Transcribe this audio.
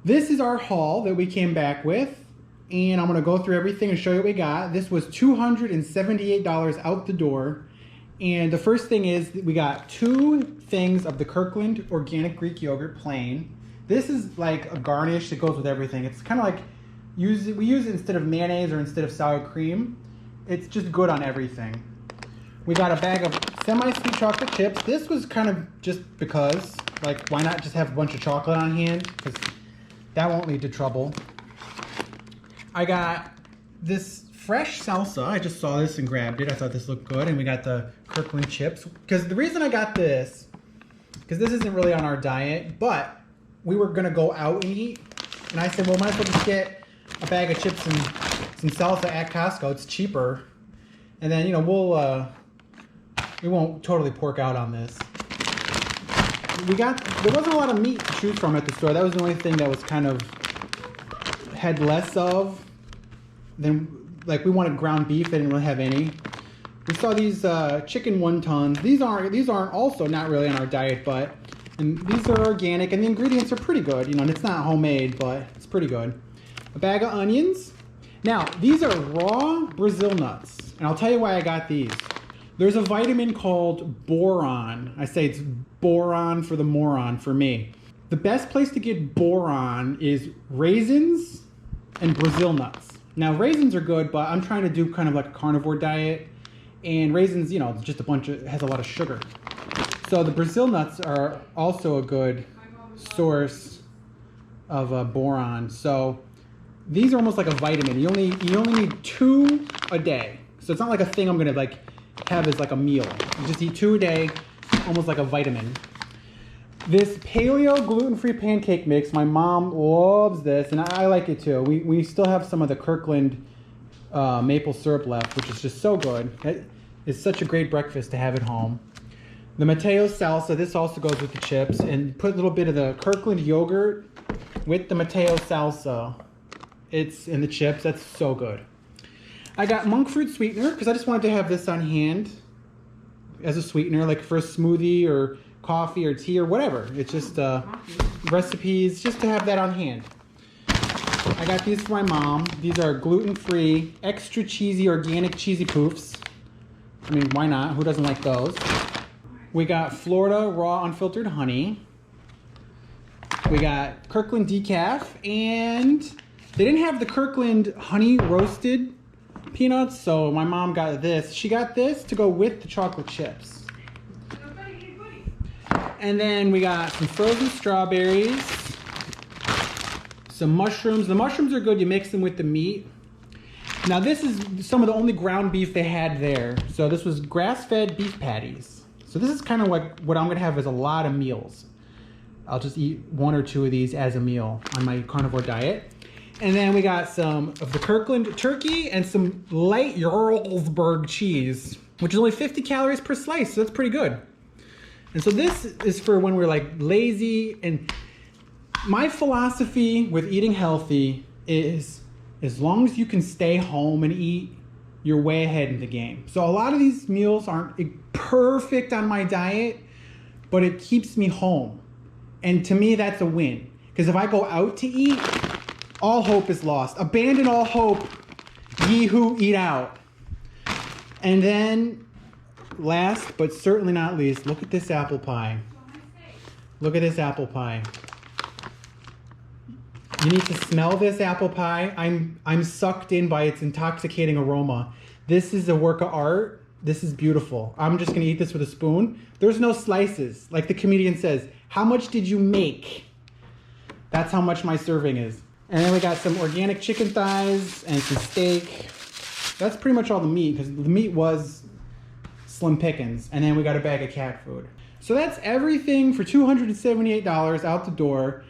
This is our haul that we came back with, and I'm gonna go through everything and show you what we got. This was $278 out the door. And the first thing is that we got 2 things of the Kirkland organic Greek yogurt plain. This is like a garnish that goes with everything. It's kind of like, we use it instead of mayonnaise or instead of sour cream. It's just good on everything. We got a bag of semi-sweet chocolate chips. This was kind of just because, like, why not just have a bunch of chocolate on hand? Because that won't lead to trouble. I got this fresh salsa. I just saw this and grabbed it. I thought this looked good. And we got the Kirkland chips. Because the reason I got this, because this isn't really on our diet, but we were going to go out and eat. And I said, well, might as well just get a bag of chips and some salsa at Costco. It's cheaper. And then, you know, we won't totally pork out on this. There wasn't a lot of meat to choose from at the store. That was the only thing that was kind of, had less of than, like, we wanted ground beef. They didn't really have any. We saw these chicken wontons. These aren't also not really on our diet, and these are organic, and the ingredients are pretty good. You know, and it's not homemade, but it's pretty good. A bag of onions. Now, these are raw Brazil nuts, and I'll tell you why I got these. There's a vitamin called boron. I say it's boron for the moron for me. The best place to get boron is raisins and Brazil nuts. Now, raisins are good, but I'm trying to do kind of like a carnivore diet. And raisins, you know, it's just has a lot of sugar. So the Brazil nuts are also a good source of boron. So these are almost like a vitamin. You only need 2 a day. So it's not like a thing I'm gonna like have as like a meal. You just eat 2 a day, almost like a vitamin. This paleo gluten-free pancake mix, my mom loves this, and I like it too. We still have some of the Kirkland maple syrup left, which is just so good. It's such a great breakfast to have at home. The Mateo salsa, this also goes with the chips, and put a little bit of the Kirkland yogurt with the Mateo salsa. It's in the chips. That's so good. I got monk fruit sweetener because I just wanted to have this on hand as a sweetener, like for a smoothie or coffee or tea or whatever. It's just recipes, just to have that on hand. I got these for my mom. These are gluten-free, extra cheesy, organic cheesy poofs. I mean, why not? Who doesn't like those? We got Florida raw unfiltered honey. We got Kirkland decaf, and they didn't have the Kirkland honey roasted peanuts, so my mom got this. She got this to go with the chocolate chips. And then we got some frozen strawberries, some mushrooms. The mushrooms are good. You mix them with the meat. Now this is some of the only ground beef they had there. So this was grass-fed beef patties. So this is kind of like what I'm gonna have as a lot of meals. I'll just eat 1 or 2 of these as a meal on my carnivore diet. And then we got some of the Kirkland turkey and some light Jarlsberg cheese, which is only 50 calories per slice, so that's pretty good. And so this is for when we're like lazy. And my philosophy with eating healthy is as long as you can stay home and eat, you're way ahead in the game. So a lot of these meals aren't perfect on my diet, but it keeps me home. And to me, that's a win. Because if I go out to eat, all hope is lost. Abandon all hope, ye who eat out. And then, last but certainly not least, look at this apple pie. Look at this apple pie. You need to smell this apple pie. I'm sucked in by its intoxicating aroma. This is a work of art. This is beautiful. I'm just gonna eat this with a spoon. There's no slices. Like the comedian says, how much did you make? That's how much my serving is. And then we got some organic chicken thighs and some steak. That's pretty much all the meat, because the meat was slim pickings. And then we got a bag of cat food. So that's everything for $278 out the door.